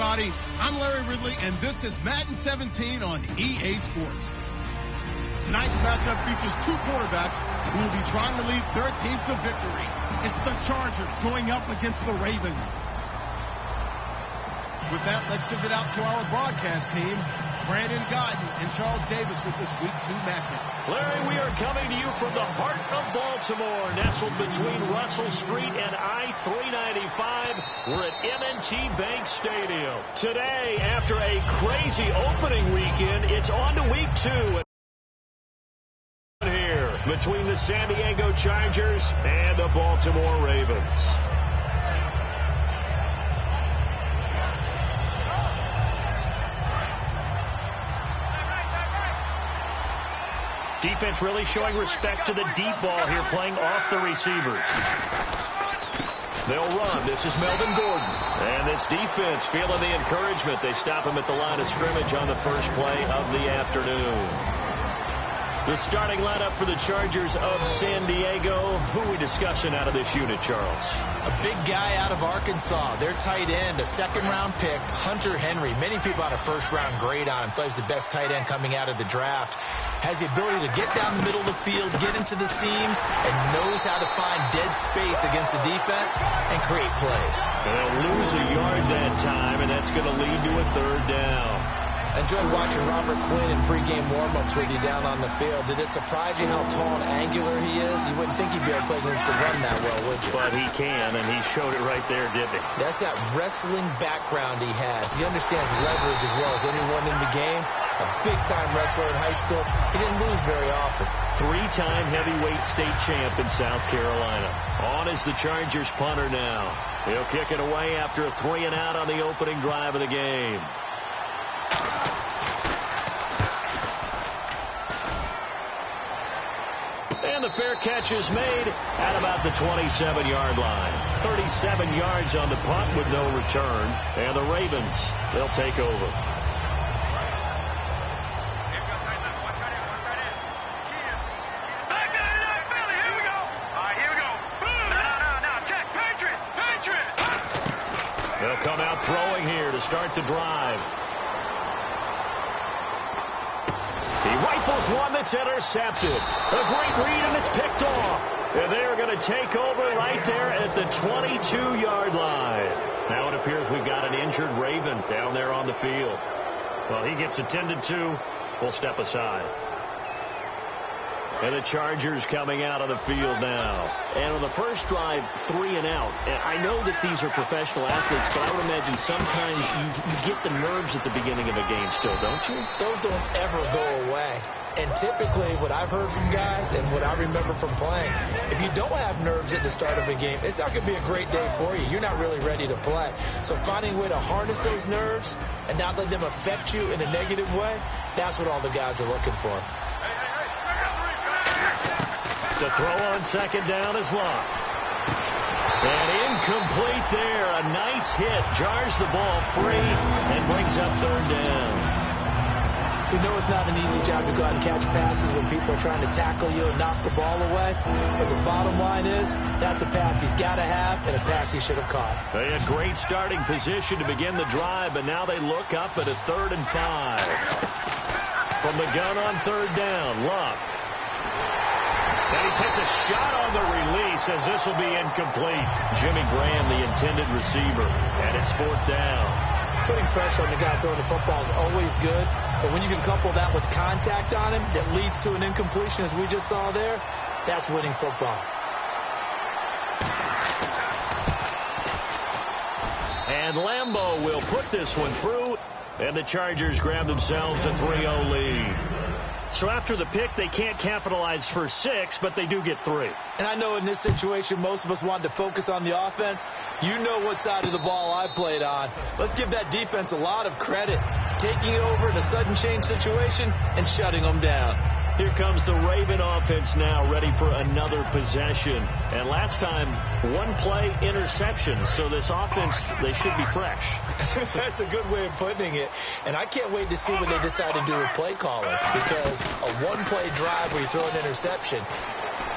everybody. I'm Larry Ridley, and this is Madden 17 on EA Sports. Tonight's matchup features two quarterbacks who will be trying to lead their team to victory. It's the Chargers going up against the Ravens. With that, let's send it out to our broadcast team. Brandon Godden and Charles Davis with this Week 2 matchup. Larry, we are coming to you from the heart of Baltimore, nestled between Russell Street and I-395. We're at M&T Bank Stadium. Today, after a crazy opening weekend, it's on to Week 2. Here, between the San Diego Chargers and the Baltimore Ravens. Defense really showing respect to the deep ball here, playing off the receivers. They'll run. This is Melvin Gordon. And this defense feeling the encouragement. They stop him at the line of scrimmage on the first play of the afternoon. The starting lineup for the Chargers of San Diego. Who are we discussing out of this unit, Charles? A big guy out of Arkansas. Their tight end, a second-round pick, Hunter Henry. Many people had a first-round grade on him. Thought he was the best tight end coming out of the draft. Has the ability to get down the middle of the field, get into the seams, and knows how to find dead space against the defense and create plays. They'll lose a yard that time, and that's going to lead to a third down. I enjoyed watching Robert Quinn in pregame warm-ups with you down on the field. Did it surprise you how tall and angular he is? You wouldn't think he'd be able to play against the run that well, would you? But he can, and he showed it right there, didn't he? That's that wrestling background he has. He understands leverage as well as anyone in the game. A big-time wrestler in high school. He didn't lose very often. Three-time heavyweight state champ in South Carolina. On is the Chargers punter now. He'll kick it away after a 3-and-out on the opening drive of the game. And the fair catch is made at about the 27-yard line. 37 yards on the punt with no return. And the Ravens, they'll take over. They'll come out throwing here to start the drive. He rifles one that's intercepted. A great read, and it's picked off. And they're going to take over right there at the 22-yard line. Now it appears we've got an injured Raven down there on the field. Well, he gets attended to. We'll step aside. And the Chargers coming out of the field now. And on the first drive, 3-and-out. And I know that these are professional athletes, but I would imagine sometimes you get the nerves at the beginning of a game still, don't you? Those don't ever go away. And typically, what I've heard from guys and what I remember from playing, if you don't have nerves at the start of a game, it's not going to be a great day for you. You're not really ready to play. So finding a way to harness those nerves and not let them affect you in a negative way, that's what all the guys are looking for. The throw on second down is locked. And incomplete there. A nice hit. Jars the ball free and brings up third down. We know it's not an easy job to go out and catch passes when people are trying to tackle you and knock the ball away. But the bottom line is, that's a pass he's got to have and a pass he should have caught. They had great starting position to begin the drive, but now they look up at a 3rd and 5. From the gun on third down, Luck. And he takes a shot on the release as this will be incomplete. Jimmy Graham, the intended receiver, and it's 4th down. Putting pressure on the guy throwing the football is always good, but when you can couple that with contact on him that leads to an incompletion, as we just saw there, that's winning football. And Lambeau will put this one through, and the Chargers grab themselves a 3-0 lead. So after the pick, they can't capitalize for 6, but they do get 3. And I know in this situation, most of us wanted to focus on the offense. You know what side of the ball I played on. Let's give that defense a lot of credit. Taking it over in a sudden change situation and shutting them down. Here comes the Raven offense now, ready for another possession. And last time, one play interception. So this offense, they should be fresh. That's a good way of putting it. And I can't wait to see what they decide to do with play calling. Because a one-play drive where you throw an interception,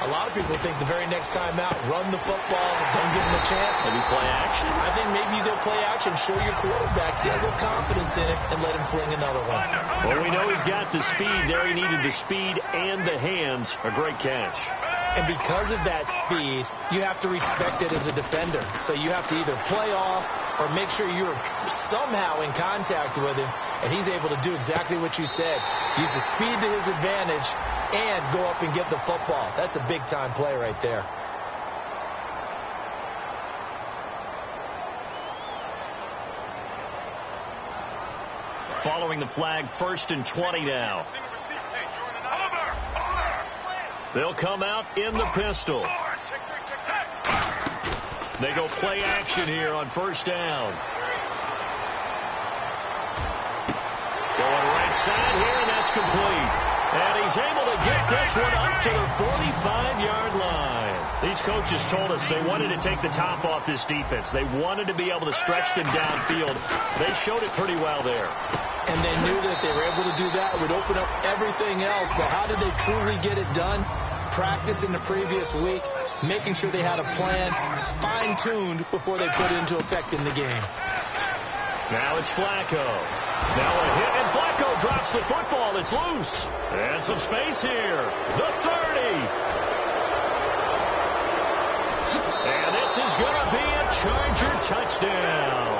A lot of people think the very next time out, run the football, don't give him a chance. Maybe play action? I think maybe you go play action, show your quarterback, get a little confidence in it, and let him fling another one. Well, we know he's got the speed there. He needed the speed and the hands. A great catch. And because of that speed, you have to respect it as a defender. So you have to either play off or make sure you're somehow in contact with him, and he's able to do exactly what you said. Use the speed to his advantage and go up and get the football. That's a big-time play right there. Following the flag, 1st and 20 now. They'll come out in the pistol. They go play action here on 1st down. Going right side here, and that's complete. And he's able to get this one up to the 45-yard line. These coaches told us they wanted to take the top off this defense. They wanted to be able to stretch them downfield. They showed it pretty well there. And they knew that if they were able to do that, it would open up everything else. But how did they truly get it done? Practice in the previous week, making sure they had a plan, fine-tuned before they put it into effect in the game. Now it's Flacco. Now a hit, and Flacco drops the football. It's loose. And some space here. The 30. And this is going to be a Charger touchdown.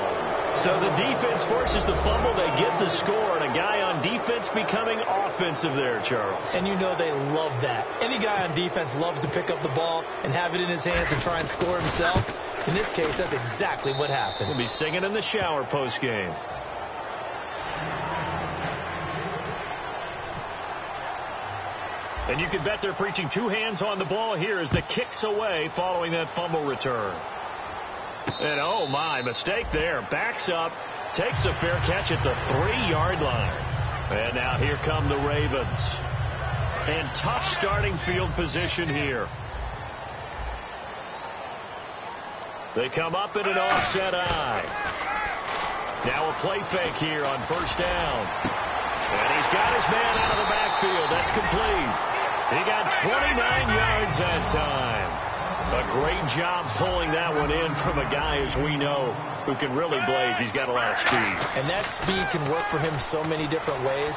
So the defense forces the fumble. They get the score, and a guy on defense becoming offensive there, Charles. And you know they love that. Any guy on defense loves to pick up the ball and have it in his hands and try and score himself. In this case, that's exactly what happened. We'll be singing in the shower post-game. And you can bet they're preaching 2 hands on the ball here as the kick's away following that fumble return. And oh my, mistake there. Backs up, takes a fair catch at the 3-yard line. And now here come the Ravens. And tough starting field position here. They come up in an offset eye. Now a play fake here on 1st down. And he's got his man out of the backfield. That's complete. He got 29 yards that time. A great job pulling that one in from a guy, as we know, who can really blaze. He's got a lot of speed. And that speed can work for him so many different ways.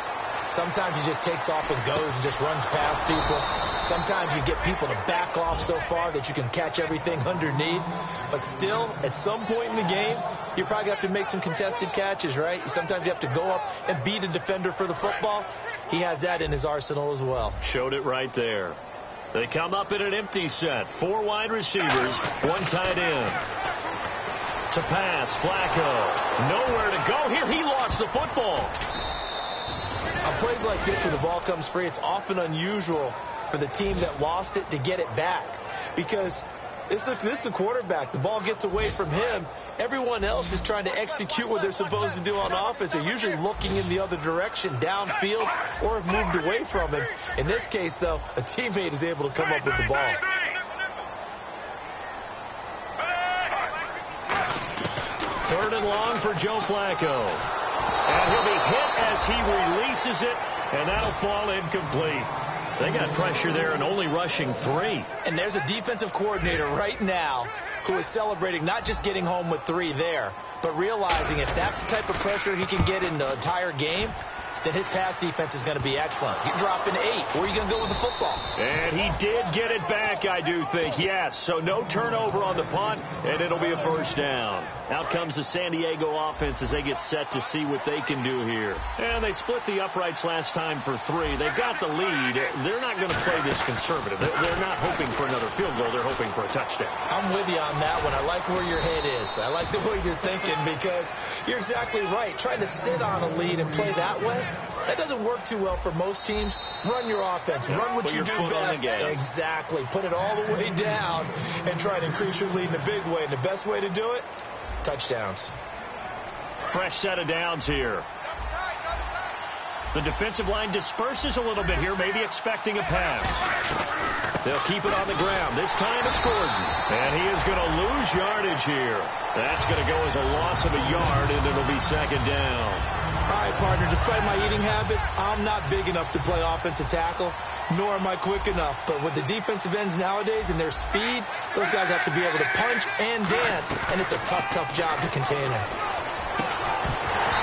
Sometimes he just takes off and goes and just runs past people. Sometimes you get people to back off so far that you can catch everything underneath. But still, at some point in the game, you probably have to make some contested catches, right? Sometimes you have to go up and beat a defender for the football. He has that in his arsenal as well. Showed it right there. They come up in an empty set. 4 wide receivers, 1 tight end. To pass, Flacco. Nowhere to go here. He lost the football. On plays like this where the ball comes free, it's often unusual for the team that lost it to get it back. Because this is the quarterback. The ball gets away from him. Everyone else is trying to execute what they're supposed to do on offense. They're usually looking in the other direction, downfield, or have moved away from him. In this case, though, a teammate is able to come up with the ball. Third and long for Joe Flacco. And he'll be hit as he releases it, and that'll fall incomplete. They got pressure there and only rushing 3. And there's a defensive coordinator right now who is celebrating not just getting home with 3 there, but realizing if that's the type of pressure he can get in the entire game, then his pass defense is going to be excellent. You're dropping 8. Where are you going to go with the football? And he did get it back, I do think, yes. So no turnover on the punt, and it'll be a 1st down. Out comes the San Diego offense as they get set to see what they can do here. And they split the uprights last time for 3. They've got the lead. They're not going to play this conservative. They're not hoping for another field goal. They're hoping for a touchdown. I'm with you on that one. I like where your head is. I like the way you're thinking because you're exactly right. Trying to sit on a lead and play that way, that doesn't work too well for most teams. Run your offense. Run what you do best. Exactly. Put it all the way down and try to increase your lead in a big way. And the best way to do it, touchdowns. Fresh set of downs here. The defensive line disperses a little bit here, maybe expecting a pass. They'll keep it on the ground. This time it's Gordon. And he is going to lose yardage here. That's going to go as a loss of a yard, and it'll be 2nd down. All right, partner, despite my eating habits, I'm not big enough to play offensive tackle, nor am I quick enough. But with the defensive ends nowadays and their speed, those guys have to be able to punch and dance, and it's a tough, tough job to contain them.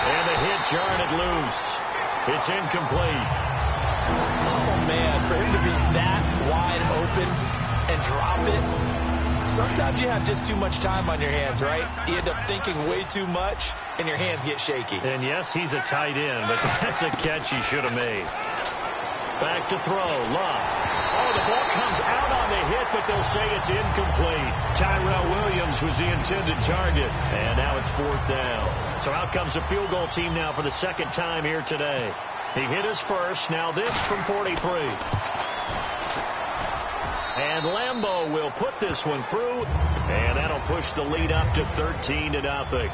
And the hit jarred it loose. It's incomplete. Oh, man, for him to be that wide open and drop it, sometimes you have just too much time on your hands, right? You end up thinking way too much, and your hands get shaky. And yes, he's a tight end, but that's a catch he should have made. Back to throw. Love. Oh, the ball comes out on the hit, but they'll say it's incomplete. Tyrell Williams was the intended target. And now it's 4th down. So out comes the field goal team now for the second time here today. He hit his first. Now this from 43. And Lambeau will put this one through. And that'll push the lead up to 13-0.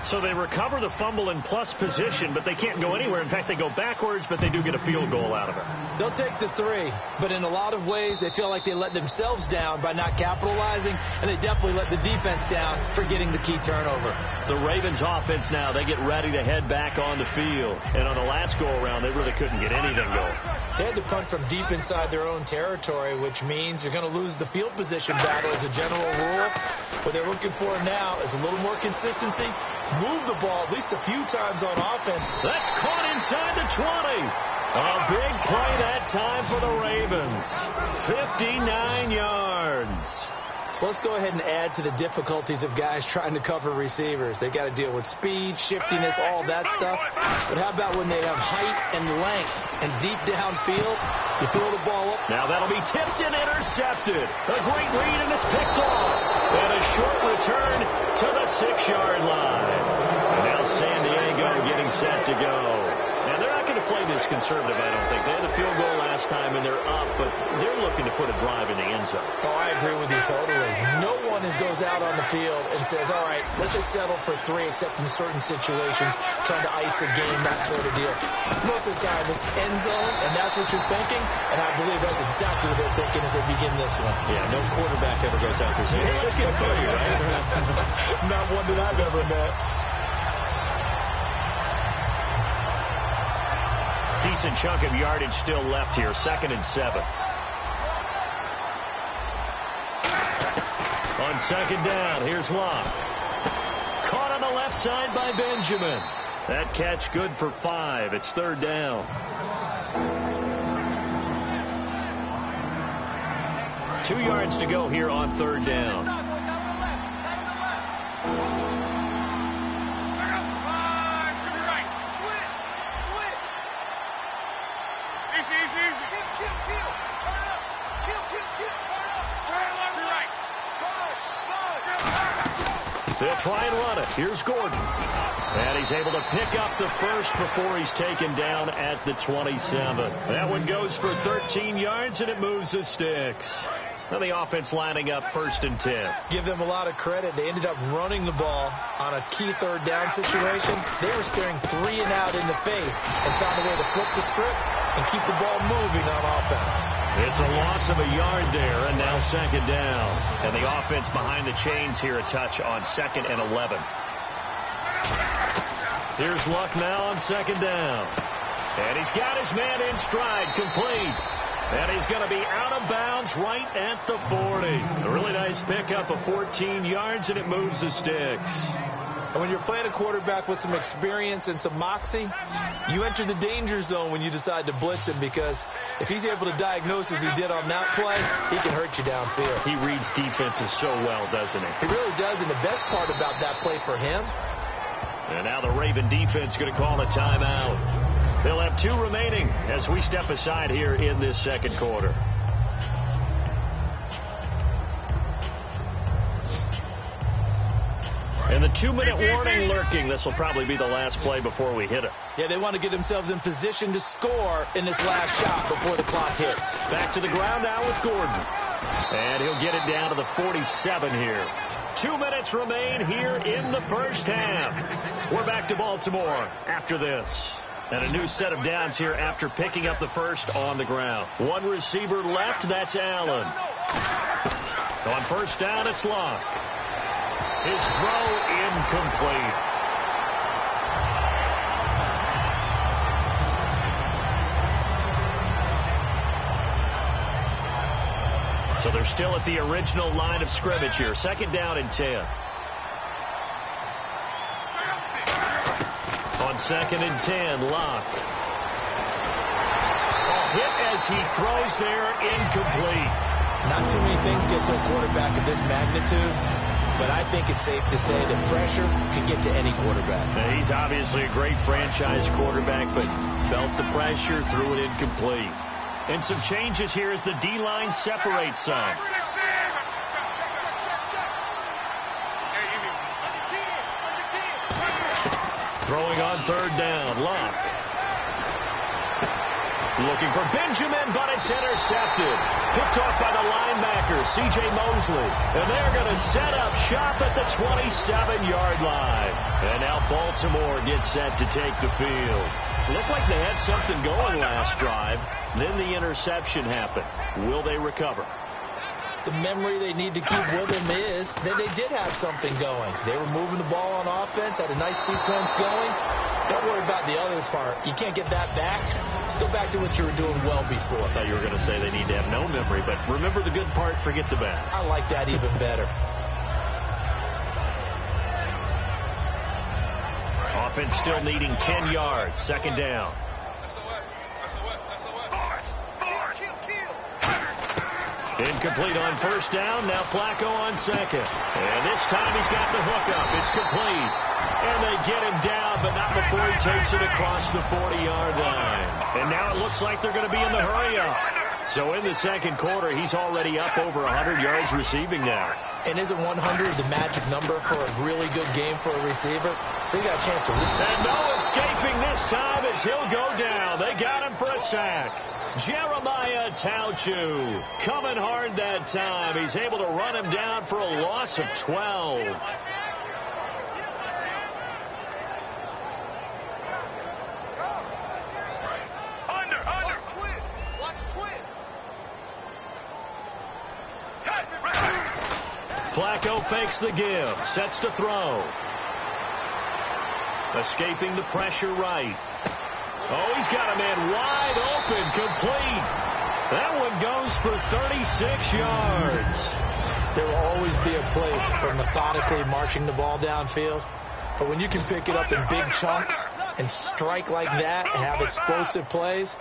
So they recover the fumble in plus position, but they can't go anywhere. In fact, they go backwards, but they do get a field goal out of it. They'll take the 3, but in a lot of ways, they feel like they let themselves down by not capitalizing, and they definitely let the defense down for getting the key turnover. The Ravens offense now, they get ready to head back on the field. And on the last go-around, they really couldn't get anything going. They had to punt from deep inside their own territory, which means you're going to lose the field position battle as a general rule. What they're looking for now is a little more consistency. Move the ball at least a few times on offense. That's caught inside the 20. A big play that time for the Ravens. 59 yards. So let's go ahead and add to the difficulties of guys trying to cover receivers. They've got to deal with speed, shiftiness, all that stuff. But how about when they have height and length and deep downfield? You throw the ball up. Now that'll be tipped and intercepted. A great read, and it's picked off. And a short return to the 6-yard line. And now San Diego getting set to go. Now they're not going to play this conservative, I don't think. They had a field goal last time, and they're up, but they're looking to put a drive in the end zone. Oh, I agree with you totally. No one goes out on the field and says, all right, let's just settle for 3, except in certain situations, trying to ice a game, that sort of deal. Most of the time, it's end zone, and that's what you're thinking, and I believe that's exactly what they're thinking as they begin this one. Yeah, no quarterback ever goes out there saying, hey, let's get a booty, right? Not one that I've ever met. Decent chunk of yardage still left here. 2nd and 7. On 2nd down, here's Locke. Caught on the left side by Benjamin. That catch good for 5. It's 3rd down. 2 yards to go here on 3rd down. They'll try and run it. Here's Gordon. And he's able to pick up the first before he's taken down at the 27. That one goes for 13 yards, and it moves the sticks. And the offense lining up 1st and 10. Give them a lot of credit. They ended up running the ball on a key 3rd down situation. They were staring 3 and out in the face and found a way to flip the script and keep the ball moving on offense. It's a loss of a yard there, and now 2nd down. And the offense behind the chains here a touch on 2nd and 11. Here's Luck now on 2nd down. And he's got his man in stride, complete. And he's going to be out of bounds right at the 40. A really nice pickup of 14 yards, and it moves the sticks. And when you're playing a quarterback with some experience and some moxie, you enter the danger zone when you decide to blitz him, because if he's able to diagnose as he did on that play, he can hurt you downfield. He reads defenses so well, doesn't he? He really does, and the best part about that play for him. And now the Raven defense going to call a timeout. They'll have 2 remaining as we step aside here in this 2nd quarter. And the 2-minute warning lurking. This will probably be the last play before we hit it. Yeah, they want to get themselves in position to score in this last shot before the clock hits. Back to the ground now with Gordon. And he'll get it down to the 47 here. 2 minutes remain here in the first half. We're back to Baltimore after this. And a new set of downs here after picking up the first on the ground. 1 receiver left, that's Allen. On 1st down, it's Locke. His throw incomplete. So they're still at the original line of scrimmage here. 2nd down and 10. On 2nd and 10, Locke. Hit as he throws there, incomplete. Not too many things get to a quarterback of this magnitude, but I think it's safe to say that pressure can get to any quarterback. Now, he's obviously a great franchise quarterback, but felt the pressure, threw it incomplete. And some changes here as the D-line separates some. Throwing on 3rd down, Locke. Looking for Benjamin, but it's intercepted. Picked off by the linebacker, C.J. Mosley. And they're going to set up shop at the 27-yard line. And now Baltimore gets set to take the field. Looked like they had something going last drive. Then the interception happened. Will they recover? The memory they need to keep with them is that they did have something going. They were moving the ball on offense, had a nice sequence going. Don't worry about the other part. You can't get that back. Let's go back to what you were doing well before. I thought you were going to say they need to have no memory, but remember the good part, forget the bad. I like that even better. Offense still needing 10 yards. 2nd down. Incomplete on 1st down. Now Flacco on 2nd. And this time he's got the hookup. It's complete. And they get him down, but not before he takes it across the 40-yard line. And now it looks like they're going to be in the hurry-up. So in the 2nd quarter, he's already up over 100 yards receiving now. And isn't 100 the magic number for a really good game for a receiver? So he got a chance to... And no escaping this time as he'll go down. They got him for a sack. Jeremiah Tauchu coming hard that time. He's able to run him down for a loss of 12. Flacco fakes the give, sets to throw. Escaping the pressure right. Oh, he's got a man wide open, complete. That one goes for 36 yards. There will always be a place for methodically marching the ball downfield. But when you can pick it up in big chunks and strike like that and have explosive plays,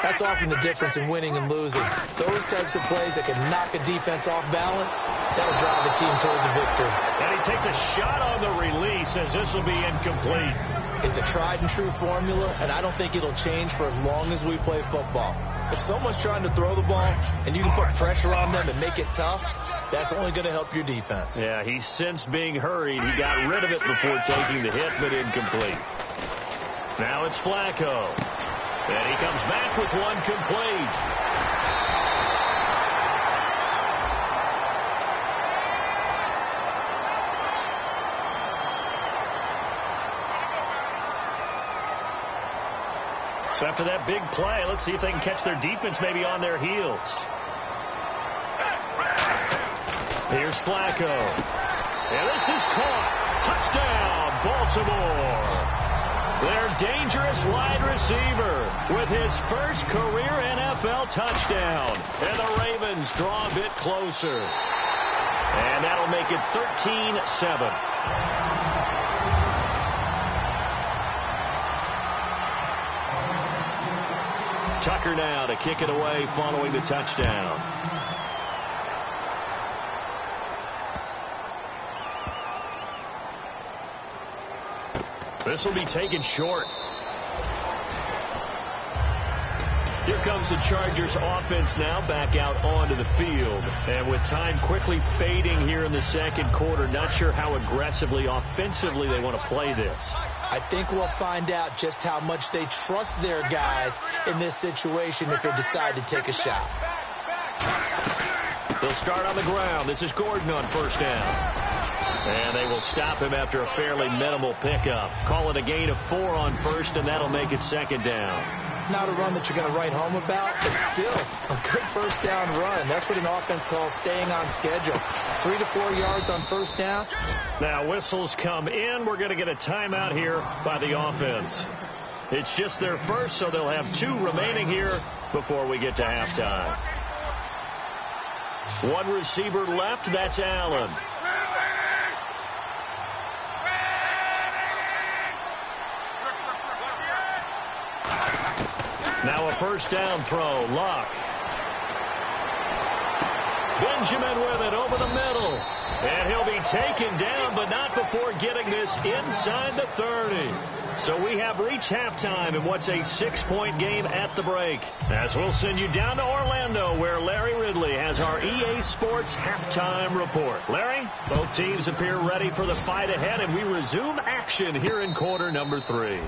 that's often the difference in winning and losing. Those types of plays that can knock a defense off balance, that'll drive a team towards a victory. And he takes a shot on the release as this will be incomplete. It's a tried and true formula, and I don't think it'll change for as long as we play football. If someone's trying to throw the ball and you can put pressure on them and make it tough, that's only going to help your defense. Yeah, he's since being hurried. He got rid of it before taking the hit, but incomplete. Now it's Flacco. And he comes back with one complete. So after that big play, let's see if they can catch their defense maybe on their heels. Here's Flacco. And this is caught. Touchdown, Baltimore. Their dangerous wide receiver with his first career NFL touchdown. And the Ravens draw a bit closer. And that'll make it 13-7. Tucker now to kick it away following the touchdown. This will be taken short. Here comes the Chargers offense now back out onto the field. And with time quickly fading here in the 2nd quarter, not sure how aggressively offensively they want to play this. I think we'll find out just how much they trust their guys in this situation if they decide to take a shot. They'll start on the ground. This is Gordon on 1st down. And they will stop him after a fairly minimal pickup. Call it a gain of 4 on 1st, and that'll make it 2nd down. Not a run that you're going to write home about, but still a good 1st down run. That's what an offense calls staying on schedule. 3 to 4 yards on 1st down. Now whistles come in. We're going to get a timeout here by the offense. It's just their first, so they'll have 2 remaining here before we get to halftime. One receiver left. That's Allen. Now a first down throw. Luck. Benjamin with it over the middle. And he'll be taken down, but not before getting this inside the 30. So we have reached halftime in what's a 6-point game at the break. As we'll send you down to Orlando, where Larry Ridley has our EA Sports halftime report. Larry, both teams appear ready for the fight ahead, and we resume action here in quarter number 3.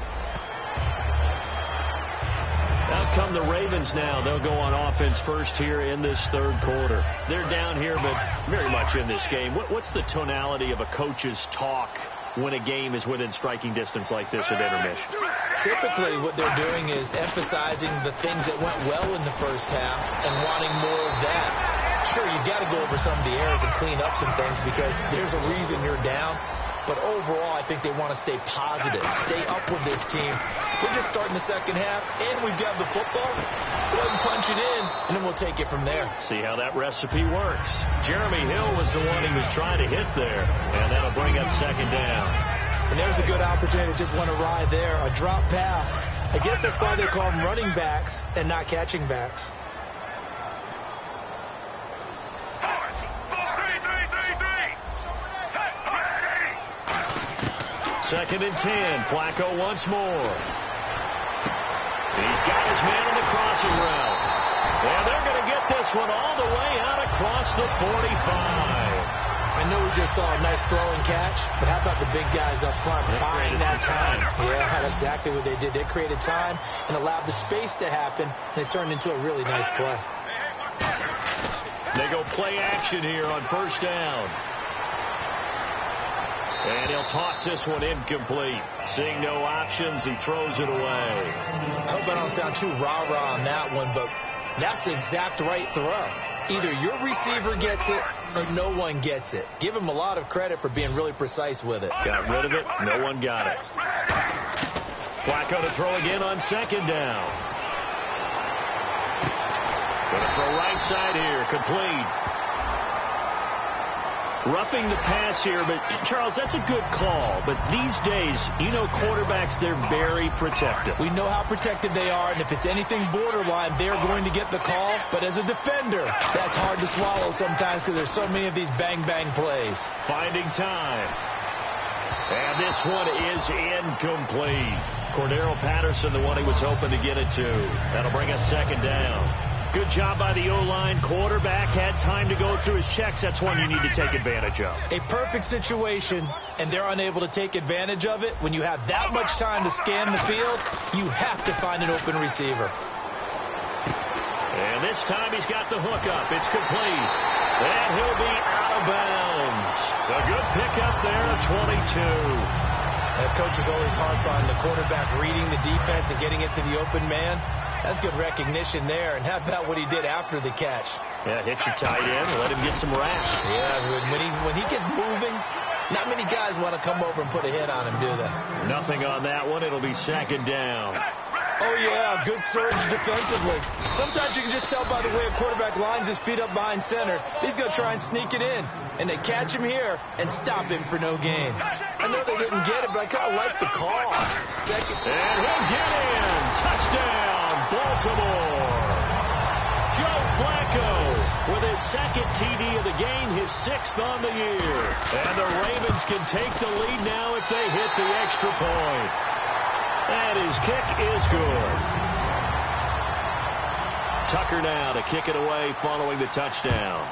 Out come the Ravens now. They'll go on offense first here in this third quarter. They're down here, but very much in this game. What's the tonality of a coach's talk when a game is within striking distance like this at intermission? Typically, what they're doing is emphasizing the things that went well in the first half and wanting more of that. Sure, you've got to go over some of the errors and clean up some things because there's a reason you're down. But overall, I think they want to stay positive, stay up with this team. We're just starting the second half, and we've got the football. Let's go ahead and punch it in, and then we'll take it from there. See how that recipe works. Jeremy Hill was the one he was trying to hit there, and that'll bring up second down. And there's a good opportunity. Just went awry there, a drop pass. I guess that's why they call them running backs and not catching backs. Second and 10. Flacco once more. He's got his man on the crossing route. And they're going to get this one all the way out across the 45. I know we just saw a nice throw and catch, but how about the big guys up front buying that time? Yeah, that's exactly what they did. They created time and allowed the space to happen, and it turned into a really nice play. They go play action here on first down. And he'll toss this one incomplete. Seeing no options, he throws it away. I hope I don't sound too rah-rah on that one, but that's the exact right throw. Either your receiver gets it or no one gets it. Give him a lot of credit for being really precise with it. Got rid of it. No one got it. Flacco to throw again on second down. Going to throw right side here. Complete. Roughing the pass here, but Charles, that's a good call. But these days, you know, quarterbacks, they're very protective. We know how protective they are, and if it's anything borderline, they're going to get the call. But as a defender, that's hard to swallow sometimes because there's so many of these bang-bang plays. Finding time. And this one is incomplete. Cordero Patterson, the one he was hoping to get it to. That'll bring up second down. Good job by the O-line. Quarterback had time to go through his checks. That's one you need to take advantage of. A perfect situation, and they're unable to take advantage of it. When you have that much time to scan the field, you have to find an open receiver. And this time he's got the hook up. It's complete. And he'll be out of bounds. A good pickup there at 22. That coach is always hard on the quarterback reading the defense and getting it to the open man. That's good recognition there. And how about what he did after the catch? Yeah, hit your tight end, let him get some rap. Yeah, when he gets moving, not many guys want to come over and put a hit on him, do they? Nothing on that one. It'll be second down. Oh, yeah, good surge defensively. Sometimes you can just tell by the way a quarterback lines his feet up behind center. He's going to try and sneak it in. And they catch him here and stop him for no gain. I know they didn't get it, but I kind of like the call. Second. And he'll get in. Touchdown, Baltimore. Joe Flacco with his second TD of the game, his sixth on the year. And the Ravens can take the lead now if they hit the extra point. And his kick is good. Tucker now to kick it away following the touchdown.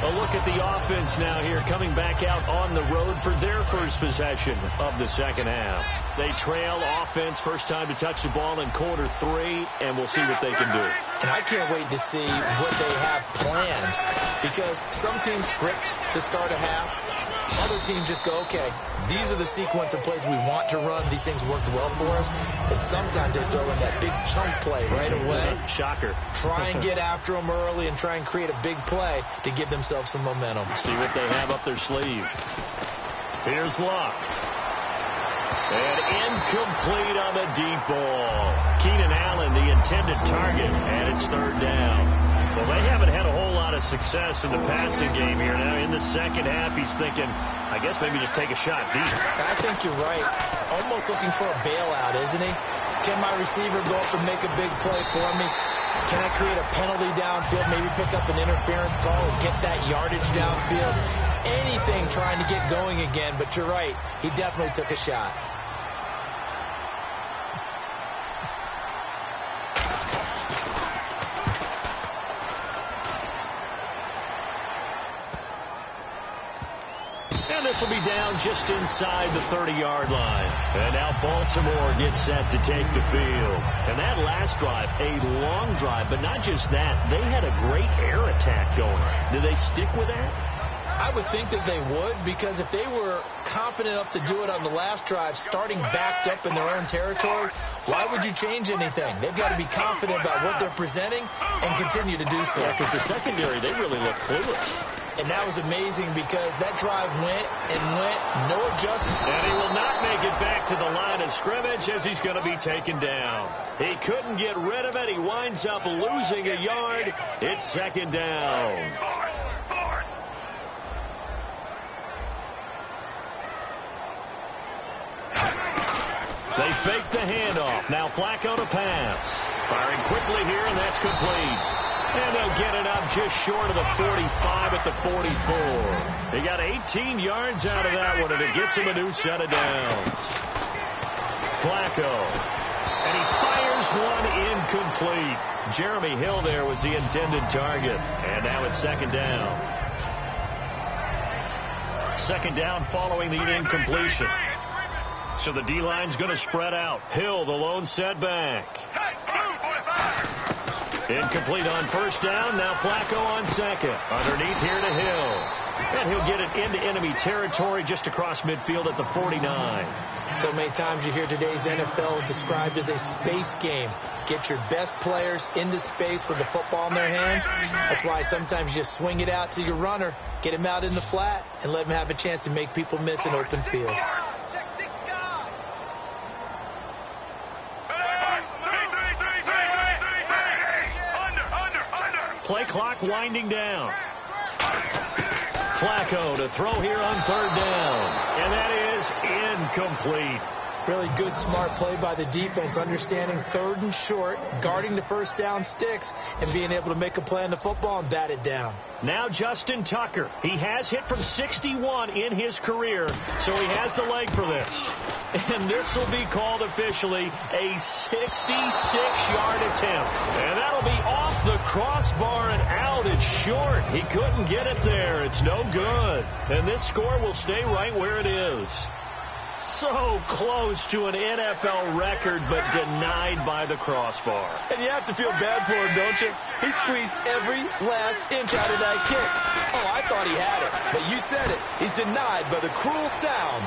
A look at the offense now here, coming back out on the road for their first possession of the second half. They trail offense, first time to touch the ball in quarter 3, and we'll see what they can do. And I can't wait to see what they have planned, because some teams script to start a half. Other teams just go, okay, these are the sequence of plays we want to run. These things worked well for us. And sometimes they throw in that big chunk play right away. Shocker. Try and get after them early and try and create a big play to give themselves some momentum. See what they have up their sleeve. Here's Luck. And incomplete on the deep ball. Keenan Allen, the intended target, and it's third down. Well, they haven't had a whole lot of success in the passing game here. Now, in the second half, he's thinking, I guess maybe just take a shot deep. I think you're right. Almost looking for a bailout, isn't he? Can my receiver go up and make a big play for me? Can I create a penalty downfield, maybe pick up an interference call and get that yardage downfield? Anything trying to get going again, but you're right. He definitely took a shot. And this will be down just inside the 30-yard line. And now Baltimore gets set to take the field. And that last drive, a long drive, but not just that. They had a great air attack going. Did they stick with that? I would think that they would, because if they were confident enough to do it on the last drive, starting backed up in their own territory, why would you change anything? They've got to be confident about what they're presenting and continue to do so. Yeah, because the secondary, they really look clueless. And that was amazing because that drive went and went, no adjustment. And he will not make it back to the line of scrimmage as he's going to be taken down. He couldn't get rid of it. He winds up losing a yard. It's second down. They fake the handoff. Now Flacco to pass. Firing quickly here, and that's complete. And they'll get it up just short of the 45 at the 44. They got 18 yards out of that one, and it gets him a new set of downs. Flacco. And he fires one incomplete. Jeremy Hill there was the intended target. And now it's second down. Second down following the incompletion. So the D-line's going to spread out. Hill, the lone setback. Incomplete on first down. Now Flacco on second. Underneath here to Hill. And he'll get it into enemy territory just across midfield at the 49. So many times you hear today's NFL described as a space game. Get your best players into space with the football in their hands. That's why sometimes you just swing it out to your runner, get him out in the flat, and let him have a chance to make people miss an open field. Play clock winding down. Flacco to throw here on third down. And that is incomplete. Really good, smart play by the defense, understanding third and short, guarding the first down sticks, and being able to make a play on the football and bat it down. Now Justin Tucker. He has hit from 61 in his career, so he has the leg for this. And this will be called officially a 66-yard attempt. And that'll be off the crossbar and out. It's short. He couldn't get it there. It's no good. And this score will stay right where it is. So close to an NFL record, but denied by the crossbar. And you have to feel bad for him, don't you? He squeezed every last inch out of that kick. Oh, I thought he had it, but you said it. He's denied by the cruel sound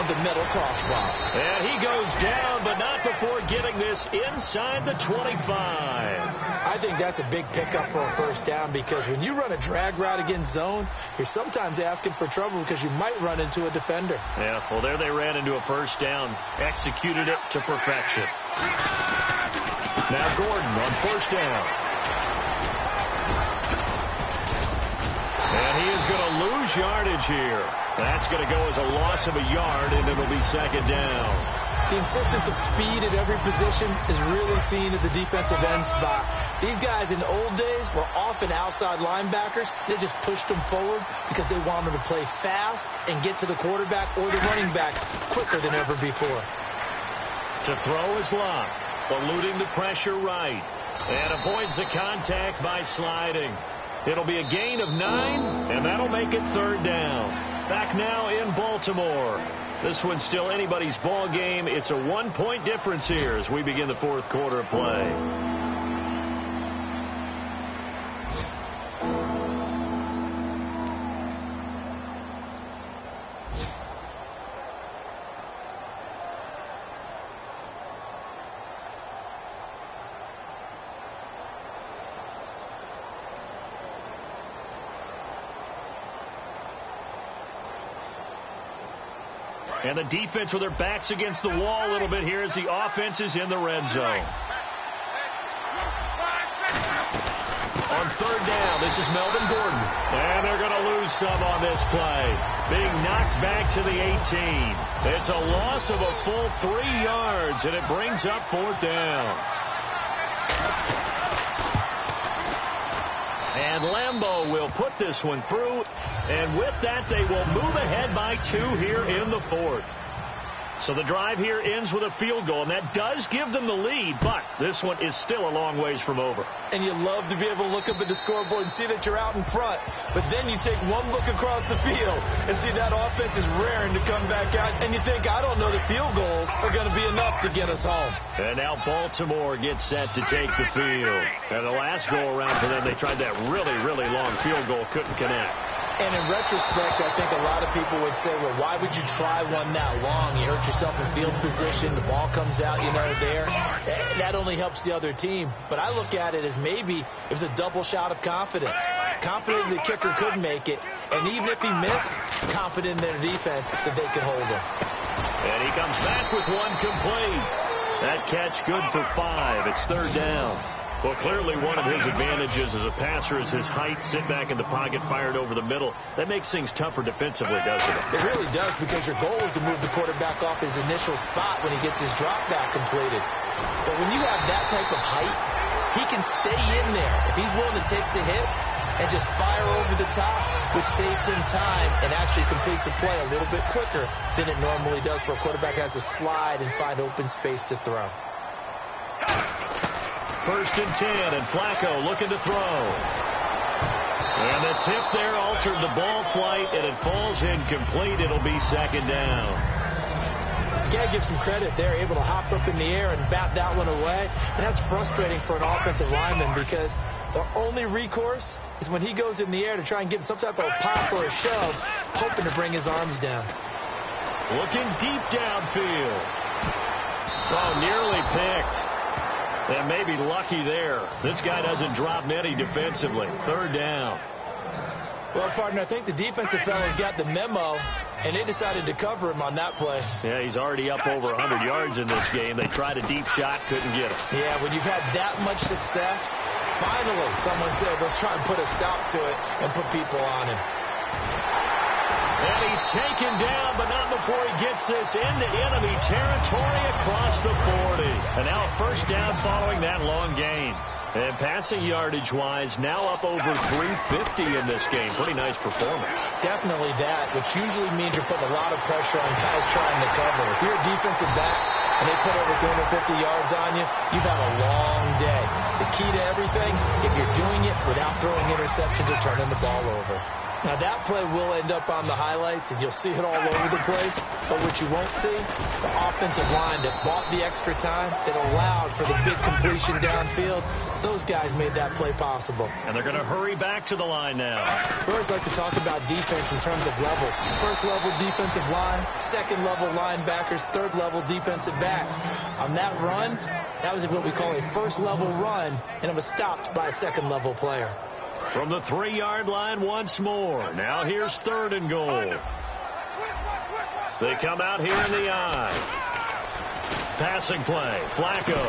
of the metal crossbar. And he goes down, but not before getting this inside the 25. I think that's a big pickup for a first down, because when you run a drag route against zone, you're sometimes asking for trouble because you might run into a defender. Yeah, well, there they ran into a first down, executed it to perfection. Now Gordon on first down. And he is going to lose yardage here. That's going to go as a loss of a yard, and it'll be second down. The insistence of speed at every position is really seen at the defensive end spot. These guys in the old days were often outside linebackers. They just pushed them forward because they wanted to play fast and get to the quarterback or the running back quicker than ever before. To throw is Locke, eluding the pressure right, and avoids the contact by sliding. It'll be a gain of 9, and that'll make it third down. Back now in Baltimore. This one's still anybody's ball game. It's a 1-point difference here as we begin the fourth quarter of play. And the defense with their backs against the wall a little bit here as the offense is in the red zone. On third down, this is Melvin Gordon. And they're going to lose some on this play. Being knocked back to the 18. It's a loss of a full 3 yards, and it brings up fourth down. And Lambeau will put this one through. And with that, they will move ahead by 2 here in the fourth. So the drive here ends with a field goal, and that does give them the lead, but this one is still a long ways from over. And you love to be able to look up at the scoreboard and see that you're out in front, but then you take one look across the field and see that offense is raring to come back out, and you think, I don't know that field goals are going to be enough to get us home. And now Baltimore gets set to take the field. And the last go-around for them, they tried that really, really long field goal, couldn't connect. And in retrospect, I think a lot of people would say, well, why would you try one that long? You hurt yourself in field position. The ball comes out, there. That only helps the other team. But I look at it as maybe it was a double shot of confidence. Confident the kicker could make it. And even if he missed, confident in their defense that they could hold him. And he comes back with one complete. That catch good for 5. It's third down. Well, clearly one of his advantages as a passer is his height. Sit back in the pocket, fired over the middle. That makes things tougher defensively, doesn't it? It really does, because your goal is to move the quarterback off his initial spot when he gets his drop back completed. But when you have that type of height, he can stay in there if he's willing to take the hits and just fire over the top, which saves him time and actually completes a play a little bit quicker than it normally does for a quarterback who has to slide and find open space to throw. First and 10, and Flacco looking to throw. And the tip there altered the ball flight, and it falls incomplete. It'll be second down. Got to give some credit there, able to hop up in the air and bat that one away. And that's frustrating for an offensive lineman, because the only recourse is when he goes in the air to try and give some type of a pop or a shove, hoping to bring his arms down. Looking deep downfield. Oh, nearly picked. And maybe lucky there. This guy doesn't drop many defensively. Third down. Well, partner, I think the defensive fellas got the memo, and they decided to cover him on that play. Yeah, he's already up over 100 yards in this game. They tried a deep shot, couldn't get it. Yeah, when you've had that much success, finally someone said, let's try and put a stop to it and put people on him. And he's taken down, but not before he gets this into enemy territory across the 40. And now a first down following that long gain. And passing yardage-wise, now up over 350 in this game. Pretty nice performance. Definitely that, which usually means you're putting a lot of pressure on guys trying to cover. If you're a defensive back and they put over 250 yards on you, you've had a long day. The key to everything, if you're doing it without throwing interceptions or turning the ball over. Now, that play will end up on the highlights, and you'll see it all over the place. But what you won't see, the offensive line that bought the extra time, that allowed for the big completion downfield, those guys made that play possible. And they're going to hurry back to the line now. We always like to talk about defense in terms of levels. First-level defensive line, second-level linebackers, third-level defensive backs. On that run, that was what we call a first-level run, and it was stopped by a second-level player. From the 3-yard line once more. Now here's third and goal. They come out here in the eye. Passing play. Flacco.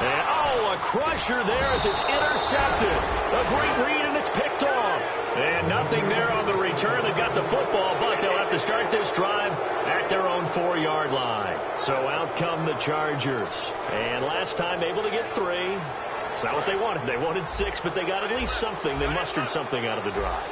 And, a crusher there as it's intercepted. A great read, and it's picked off. And nothing there on the return. They've got the football, but they'll have to start this drive at their own 4-yard line. So out come the Chargers. And last time able to get 3. It's not what they wanted. They wanted 6, but they got at least something. They mustered something out of the drive.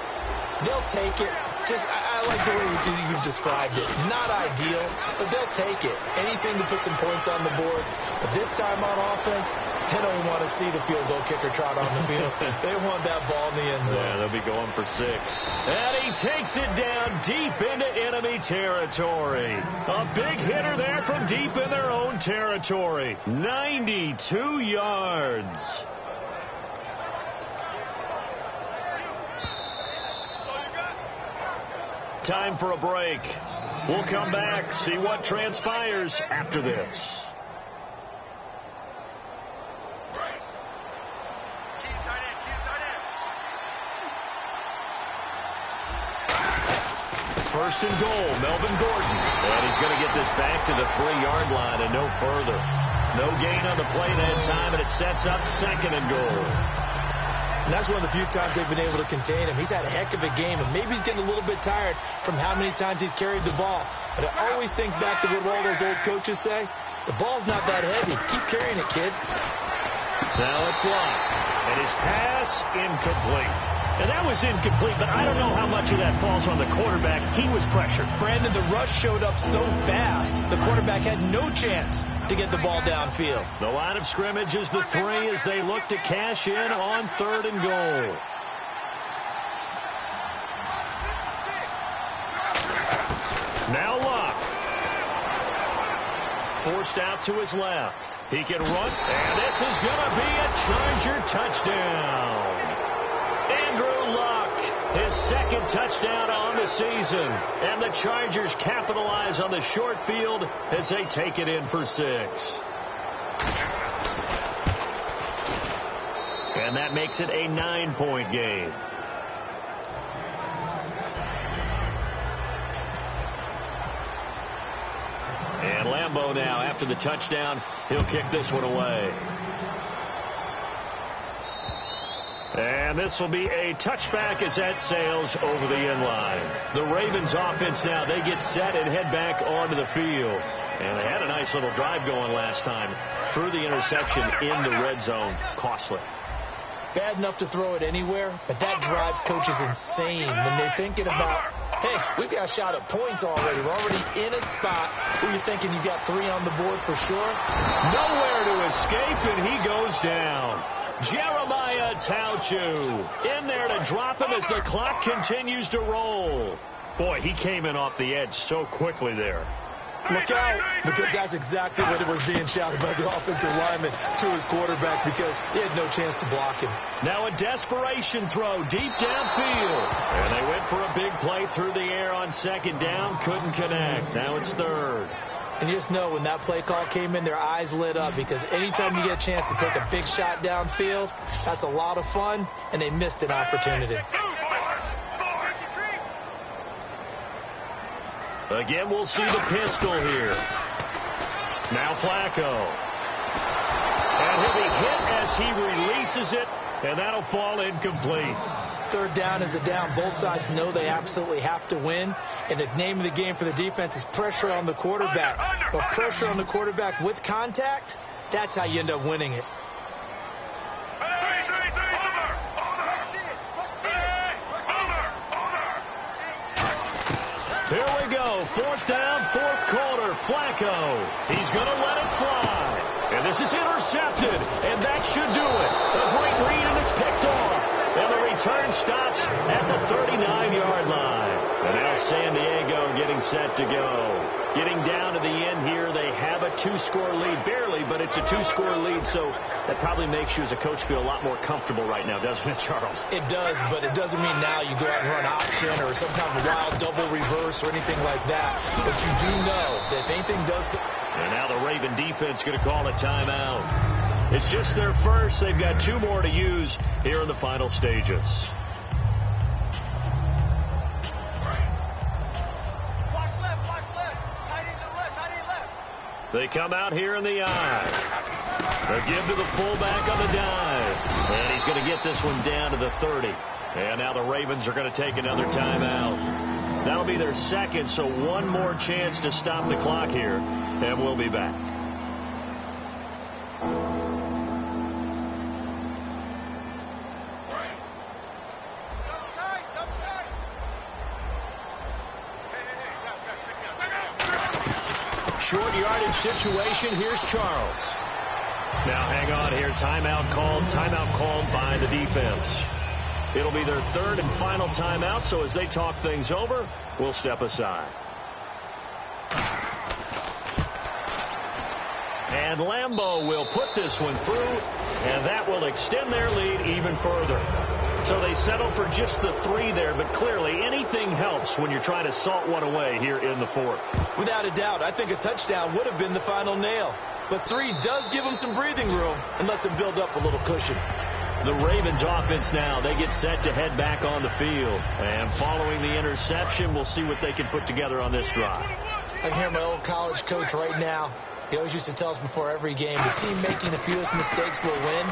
They'll take it. I like the way you've described it. Not ideal, but they'll take it. Anything to put some points on the board. But this time on offense, they don't want to see the field goal kicker trot on the field. They want that ball in the end zone. Yeah, they'll be going for 6. And he takes it down deep into enemy territory. A big hitter there from deep in their own territory. 92 yards. Time for a break. We'll come back, see what transpires after this. first and goal. Melvin Gordon. And he's going to get this back to the 3-yard line and no further. No gain on the play that time, and it sets up second and goal. And that's one of the few times they've been able to contain him. He's had a heck of a game, and maybe he's getting a little bit tired from how many times he's carried the ball. But I always think back to what all those old coaches say. The ball's not that heavy. Keep carrying it, kid. Now it's Locke. And his pass incomplete. And that was incomplete, but I don't know how much of that falls on the quarterback. He was pressured. Brandon, the rush showed up so fast, the quarterback had no chance to get the ball downfield. The line of scrimmage is the 3 as they look to cash in on 3rd and goal. Now Locke. Forced out to his left. He can run, and this is going to be a Charger touchdown. Andrew Luck, his second touchdown on the season. And the Chargers capitalize on the short field as they take it in for 6. And that makes it a 9-point game. And Lambeau now, after the touchdown, he'll kick this one away. And this will be a touchback as that sails over the end line. The Ravens offense now, they get set and head back onto the field. And they had a nice little drive going last time. Through the interception in the red zone. Costly. Bad enough to throw it anywhere, but that drives coaches insane when they're thinking about, hey, we've got a shot at points already. We're already in a spot where you're thinking you've got 3 on the board for sure. Nowhere to escape, and he goes down. Jeremiah Tauchu in there to drop him as the clock continues to roll. Boy, he came in off the edge so quickly there. Look out, because that's exactly what it was being shouted by the offensive lineman to his quarterback because he had no chance to block him. Now a desperation throw deep downfield. And they went for a big play through the air on 2nd down. Couldn't connect. Now it's 3rd. And you just know when that play call came in, their eyes lit up because anytime you get a chance to take a big shot downfield, that's a lot of fun, and they missed an opportunity. Again, we'll see the pistol here. Now Flacco. And he'll be hit as he releases it, and that'll fall incomplete. 3rd down is a down. Both sides know they absolutely have to win. And the name of the game for the defense is pressure on the quarterback. But pressure on the quarterback with contact, that's how you end up winning it. Here we go. 4th down, 4th quarter. Flacco. He's going to let it fly. And this is intercepted. And that should do it. A great read, and it's picked off. And the return stops at the 39-yard line. And now San Diego getting set to go. Getting down to the end here, they have a 2-score lead. Barely, but it's a 2-score lead, so that probably makes you as a coach feel a lot more comfortable right now, doesn't it, Charles? It does, but it doesn't mean now you go out and run option or some kind of wild double reverse or anything like that. But you do know that if anything does go... And now the Raven defense going to call a timeout. It's just their first. They've got 2 more to use here in the final stages. They come out here in the eye. They give to the fullback on the dive. And he's going to get this one down to the 30. And now the Ravens are going to take another timeout. That'll be their second, so 1 more chance to stop the clock here. And we'll be back. Short yardage situation. Here's Charles. Now hang on here. Timeout called by the defense. It'll be their 3rd and final timeout, so as they talk things over, we'll step aside. And Lambeau will put this one through, and that will extend their lead even further. So they settle for just the 3 there, but clearly anything helps when you're trying to salt one away here in the 4th. Without a doubt, I think a touchdown would have been the final nail. But 3 does give them some breathing room and lets them build up a little cushion. The Ravens offense now, they get set to head back on the field. And following the interception, we'll see what they can put together on this drive. I can hear my old college coach right now. He always used to tell us before every game, the team making the fewest mistakes will win.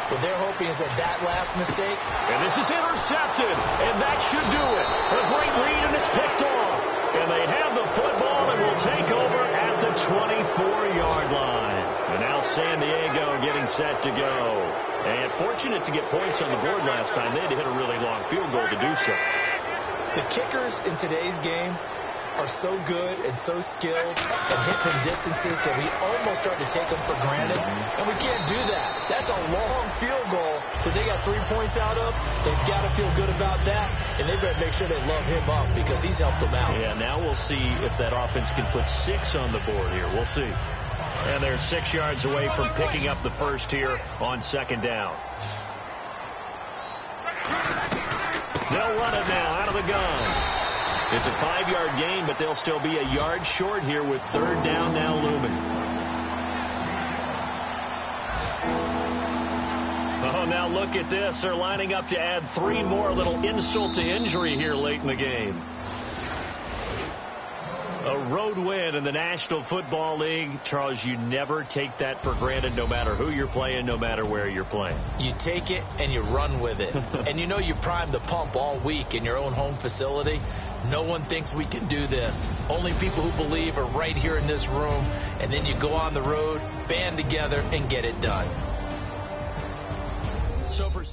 What they're hoping is that last mistake. And this is intercepted, and that should do it. A great read, and it's picked off. And they have the football and will take over at the 24-yard line. And now San Diego getting set to go. And fortunate to get points on the board last time. They had to hit a really long field goal to do so. The kickers in today's game are so good and so skilled and hit from distances that we almost start to take them for granted. And we can't do that. That's a long field goal that they got 3 points out of. They've got to feel good about that. And they better make sure they love him up because he's helped them out. Yeah, now we'll see if that offense can put 6 on the board here. We'll see. And they're 6 yards away from picking up the first here on second down. They'll run it now out of the gun. It's a 5-yard gain, but they'll still be a yard short here with third down now looming. Oh, now look at this. They're lining up to add 3 more. A little insult to injury here late in the game. A road win in the National Football League. Charles, you never take that for granted no matter who you're playing, no matter where you're playing. You take it and you run with it. And you know you primed the pump all week in your own home facility. No one thinks we can do this. Only people who believe are right here in this room. And then you go on the road, band together, and get it done. So for